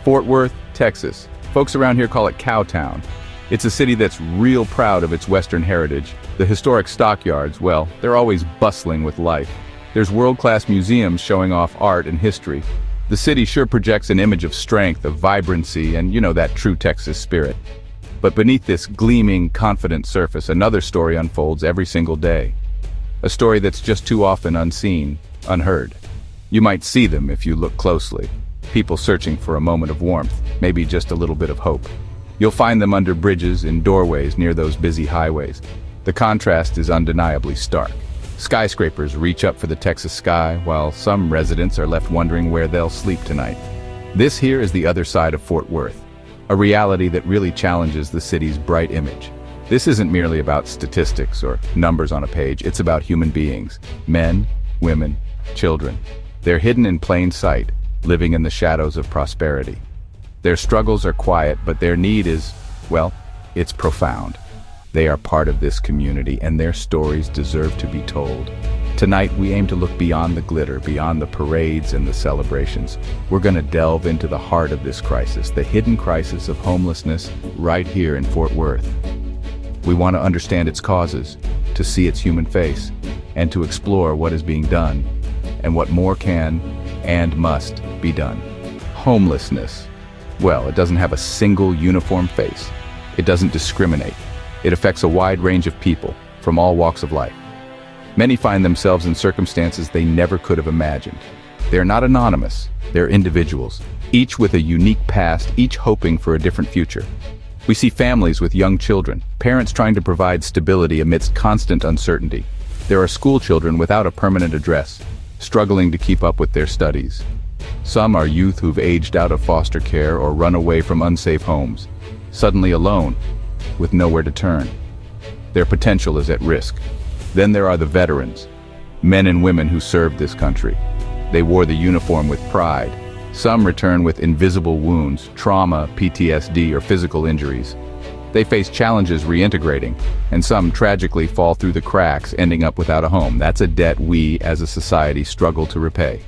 Fort Worth, Texas. Folks around here call it Cowtown. It's a city that's real proud of its Western heritage. The historic stockyards, well, they're always bustling with life. There's world-class museums showing off art and history. The city sure projects an image of strength, of vibrancy, and that true Texas spirit. But beneath this gleaming, confident surface, another story unfolds every single day. A story that's just too often unseen, unheard. You might see them if you look closely. People searching for a moment of warmth, maybe just a little bit of hope. You'll find them under bridges, in doorways near those busy highways. The contrast is undeniably stark. Skyscrapers reach up for the Texas sky, while some residents are left wondering where they'll sleep tonight. This here is the other side of Fort Worth, a reality that really challenges the city's bright image. This isn't merely about statistics or numbers on a page, it's about human beings. Men, women, children. They're hidden in plain sight, living in the shadows of prosperity. Their struggles are quiet, but their need is, well, it's profound. They are part of this community, and their stories deserve to be told. Tonight, we aim to look beyond the glitter, beyond the parades and the celebrations. We're going to delve into the heart of this crisis, the hidden crisis of homelessness right here in Fort Worth. We want to understand its causes, to see its human face, and to explore what is being done, and what more can and must be done. Homelessness. Well, it doesn't have a single uniform face. It doesn't discriminate. It affects a wide range of people, from all walks of life. Many find themselves in circumstances they never could have imagined. They're not anonymous, they're individuals, each with a unique past, each hoping for a different future. We see families with young children, parents trying to provide stability amidst constant uncertainty. There are school children without a permanent address, struggling to keep up with their studies. Some are youth who've aged out of foster care or run away from unsafe homes, suddenly alone, with nowhere to turn. Their potential is at risk. Then there are the veterans, men and women who served this country. They wore the uniform with pride. Some return with invisible wounds, trauma, PTSD, or physical injuries. They face challenges reintegrating, and some tragically fall through the cracks, ending up without a home. That's a debt we, as a society, struggle to repay.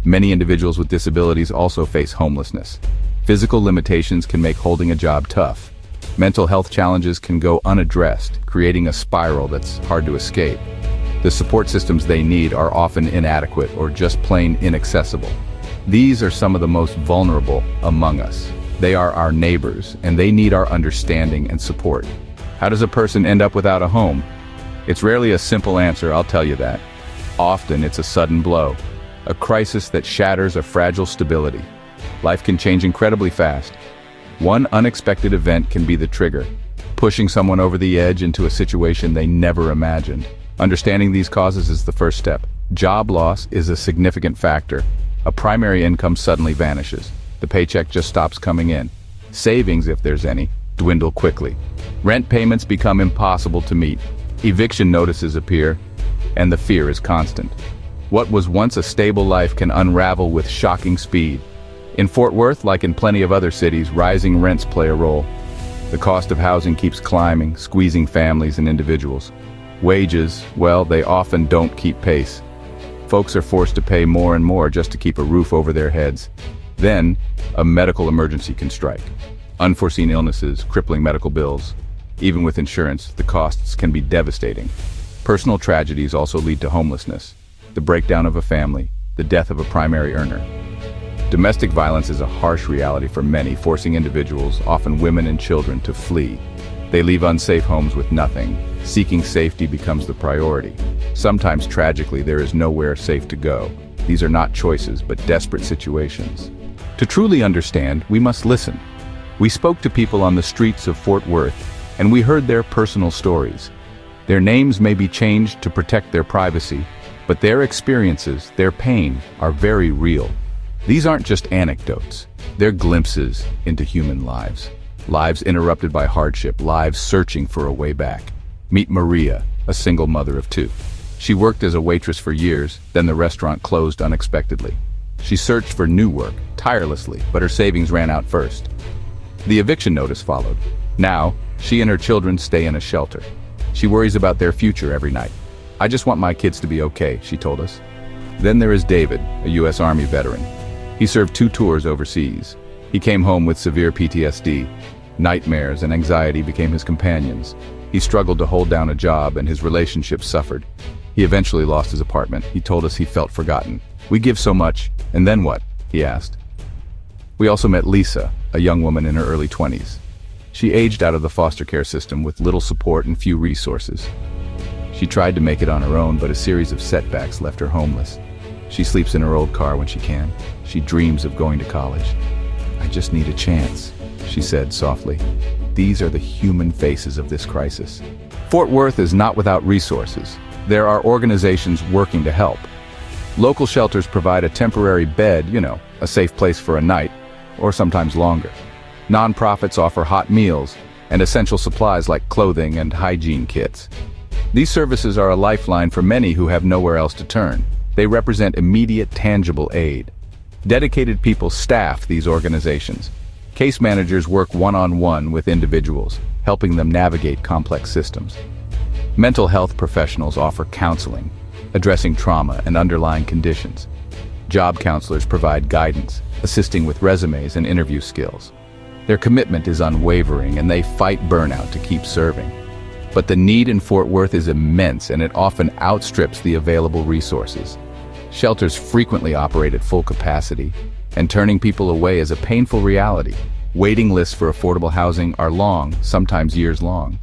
Many individuals with disabilities also face homelessness. Physical limitations can make holding a job tough. Mental health challenges can go unaddressed, creating a spiral that's hard to escape. The support systems they need are often inadequate or just plain inaccessible. These are some of the most vulnerable among us. They are our neighbors, and they need our understanding and support. How does a person end up without a home? It's rarely a simple answer, I'll tell you that. Often it's a sudden blow, a crisis that shatters a fragile stability. Life can change incredibly fast. One unexpected event can be the trigger, pushing someone over the edge into a situation they never imagined. Understanding these causes is the first step. Job loss is a significant factor. A primary income suddenly vanishes. The paycheck just stops coming in. Savings, if there's any, dwindle quickly. Rent payments become impossible to meet. Eviction notices appear, and the fear is constant. What was once a stable life can unravel with shocking speed. In Fort Worth, like in plenty of other cities, rising rents play a role. The cost of housing keeps climbing, squeezing families and individuals. Wages, well, they often don't keep pace. Folks are forced to pay more and more just to keep a roof over their heads. Then, a medical emergency can strike. Unforeseen illnesses, crippling medical bills. Even with insurance, the costs can be devastating. Personal tragedies also lead to homelessness, the breakdown of a family, the death of a primary earner. Domestic violence is a harsh reality for many, forcing individuals, often women and children, to flee. They leave unsafe homes with nothing. Seeking safety becomes the priority. Sometimes, tragically, there is nowhere safe to go. These are not choices, but desperate situations. To truly understand, we must listen. We spoke to people on the streets of Fort Worth, and we heard their personal stories. Their names may be changed to protect their privacy, but their experiences, their pain, are very real. These aren't just anecdotes. They're glimpses into human lives. Lives interrupted by hardship, lives searching for a way back. Meet Maria, a single mother of two. She worked as a waitress for years, then the restaurant closed unexpectedly. She searched for new work, tirelessly, but her savings ran out first. The eviction notice followed. Now, she and her children stay in a shelter. She worries about their future every night. "I just want my kids to be okay," she told us. Then there is David, a U.S. Army veteran. He served 2 tours overseas. He came home with severe PTSD. Nightmares and anxiety became his companions. He struggled to hold down a job and his relationships suffered. He eventually lost his apartment. He told us he felt forgotten. "We give so much, and then what?" he asked. We also met Lisa, a young woman in her early 20s. She aged out of the foster care system with little support and few resources. She tried to make it on her own, but a series of setbacks left her homeless. She sleeps in her old car when she can. She dreams of going to college. "I just need a chance," she said softly. These are the human faces of this crisis. Fort Worth is not without resources. There are organizations working to help. Local shelters provide a temporary bed, a safe place for a night, or sometimes longer. Nonprofits offer hot meals and essential supplies like clothing and hygiene kits. These services are a lifeline for many who have nowhere else to turn. They represent immediate, tangible aid. Dedicated people staff these organizations. Case managers work one-on-one with individuals, helping them navigate complex systems. Mental health professionals offer counseling, addressing trauma and underlying conditions. Job counselors provide guidance, assisting with resumes and interview skills. Their commitment is unwavering, and they fight burnout to keep serving. But the need in Fort Worth is immense, and it often outstrips the available resources. Shelters frequently operate at full capacity, and turning people away is a painful reality. Waiting lists for affordable housing are long, sometimes years long.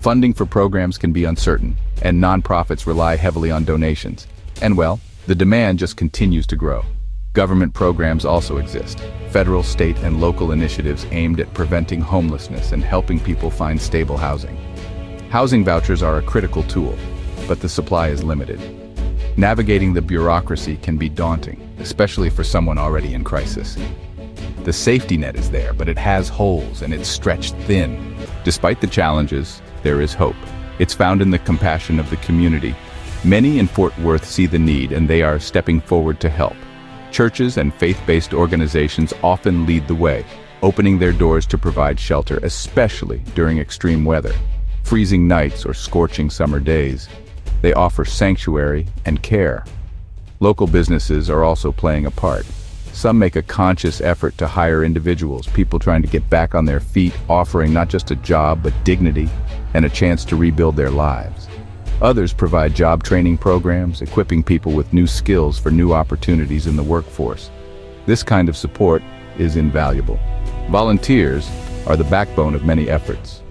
Funding for programs can be uncertain, and nonprofits rely heavily on donations. And well, the demand just continues to grow. Government programs also exist. Federal, state, and local initiatives aimed at preventing homelessness and helping people find stable housing. Housing vouchers are a critical tool, but the supply is limited. Navigating the bureaucracy can be daunting, especially for someone already in crisis. The safety net is there, but it has holes and it's stretched thin. Despite the challenges, there is hope. It's found in the compassion of the community. Many in Fort Worth see the need, and they are stepping forward to help. Churches and faith-based organizations often lead the way, opening their doors to provide shelter, especially during extreme weather. Freezing nights or scorching summer days. They offer sanctuary and care. Local businesses are also playing a part. Some make a conscious effort to hire individuals, people trying to get back on their feet, offering not just a job, but dignity and a chance to rebuild their lives. Others provide job training programs, equipping people with new skills for new opportunities in the workforce. This kind of support is invaluable. Volunteers are the backbone of many efforts.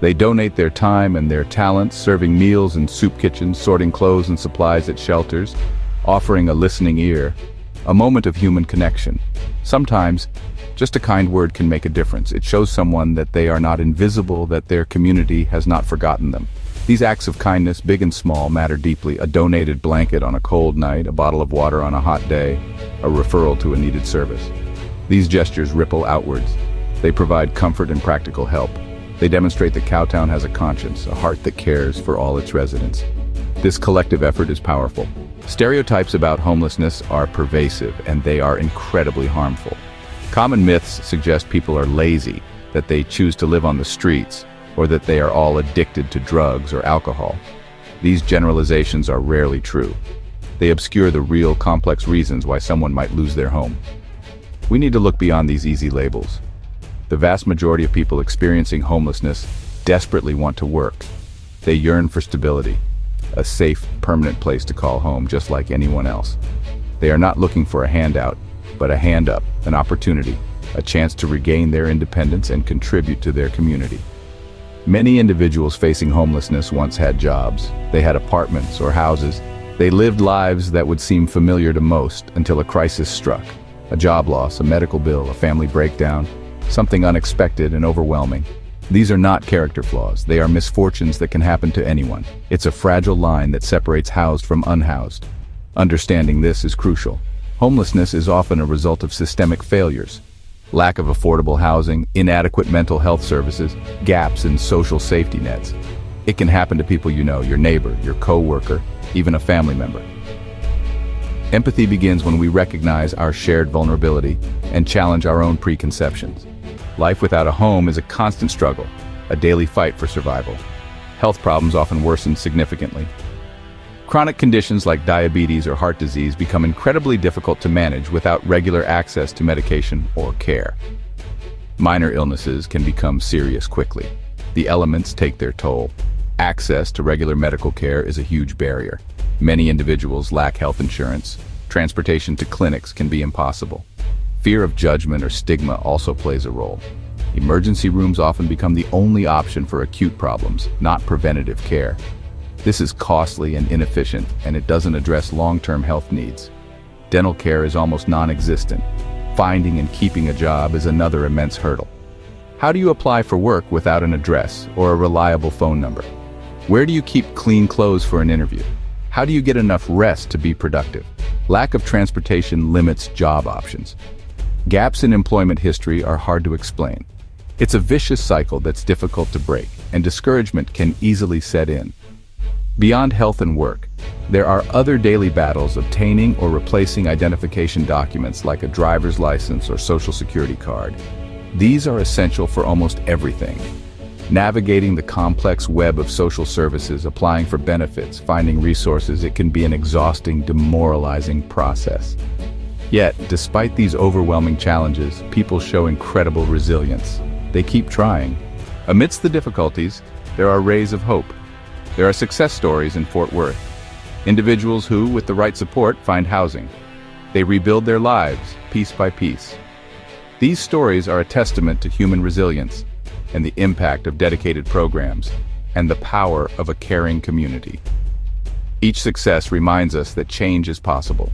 They donate their time and their talents, serving meals in soup kitchens, sorting clothes and supplies at shelters, offering a listening ear, a moment of human connection. Sometimes, just a kind word can make a difference. It shows someone that they are not invisible, that their community has not forgotten them. These acts of kindness, big and small, matter deeply. A donated blanket on a cold night, a bottle of water on a hot day, a referral to a needed service. These gestures ripple outwards. They provide comfort and practical help. They demonstrate that Cowtown has a conscience, a heart that cares for all its residents. This collective effort is powerful. Stereotypes about homelessness are pervasive, and they are incredibly harmful. Common myths suggest people are lazy, that they choose to live on the streets, or that they are all addicted to drugs or alcohol. These generalizations are rarely true. They obscure the real, complex reasons why someone might lose their home. We need to look beyond these easy labels. The vast majority of people experiencing homelessness desperately want to work. They yearn for stability, a safe, permanent place to call home, just like anyone else. They are not looking for a handout, but a hand up, an opportunity, a chance to regain their independence and contribute to their community. Many individuals facing homelessness once had jobs. They had apartments or houses. They lived lives that would seem familiar to most until a crisis struck. A job loss, a medical bill, a family breakdown, something unexpected and overwhelming. These are not character flaws. They are misfortunes that can happen to anyone. It's a fragile line that separates housed from unhoused. Understanding this is crucial. Homelessness is often a result of systemic failures. Lack of affordable housing, inadequate mental health services, gaps in social safety nets. It can happen to people you know, your neighbor, your co-worker, even a family member. Empathy begins when we recognize our shared vulnerability and challenge our own preconceptions. Life without a home is a constant struggle, a daily fight for survival. Health problems often worsen significantly. Chronic conditions like diabetes or heart disease become incredibly difficult to manage without regular access to medication or care. Minor illnesses can become serious quickly. The elements take their toll. Access to regular medical care is a huge barrier. Many individuals lack health insurance. Transportation to clinics can be impossible. Fear of judgment or stigma also plays a role. Emergency rooms often become the only option for acute problems, not preventative care. This is costly and inefficient, and it doesn't address long-term health needs. Dental care is almost non-existent. Finding and keeping a job is another immense hurdle. How do you apply for work without an address or a reliable phone number? Where do you keep clean clothes for an interview? How do you get enough rest to be productive? Lack of transportation limits job options. Gaps in employment history are hard to explain. It's a vicious cycle that's difficult to break, and discouragement can easily set in. Beyond health and work, there are other daily battles obtaining or replacing identification documents like a driver's license or social security card. These are essential for almost everything. Navigating the complex web of social services, applying for benefits, finding resources, it can be an exhausting, demoralizing process. Yet, despite these overwhelming challenges, people show incredible resilience. They keep trying. Amidst the difficulties, there are rays of hope. There are success stories in Fort Worth. Individuals who, with the right support, find housing. They rebuild their lives, piece by piece. These stories are a testament to human resilience and the impact of dedicated programs and the power of a caring community. Each success reminds us that change is possible,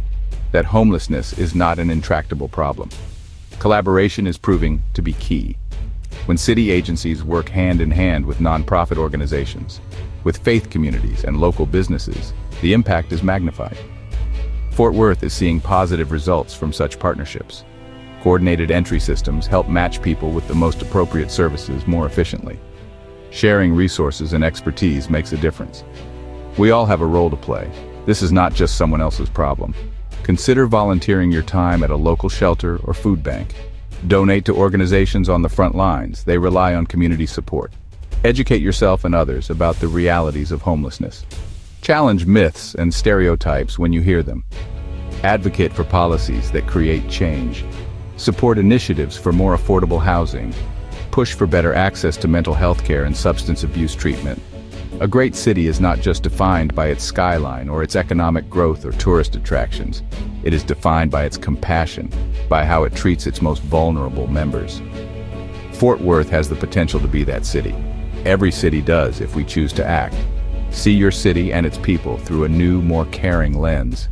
that homelessness is not an intractable problem. Collaboration is proving to be key. When city agencies work hand in hand with nonprofit organizations, with faith communities and local businesses, the impact is magnified. Fort Worth is seeing positive results from such partnerships. Coordinated entry systems help match people with the most appropriate services more efficiently. Sharing resources and expertise makes a difference. We all have a role to play. This is not just someone else's problem. Consider volunteering your time at a local shelter or food bank. Donate to organizations on the front lines. They rely on community support. Educate yourself and others about the realities of homelessness. Challenge myths and stereotypes when you hear them. Advocate for policies that create change. Support initiatives for more affordable housing. Push for better access to mental health care and substance abuse treatment. A great city is not just defined by its skyline or its economic growth or tourist attractions. It is defined by its compassion, by how it treats its most vulnerable members. Fort Worth has the potential to be that city. Every city does if we choose to act. See your city and its people through a new, more caring lens.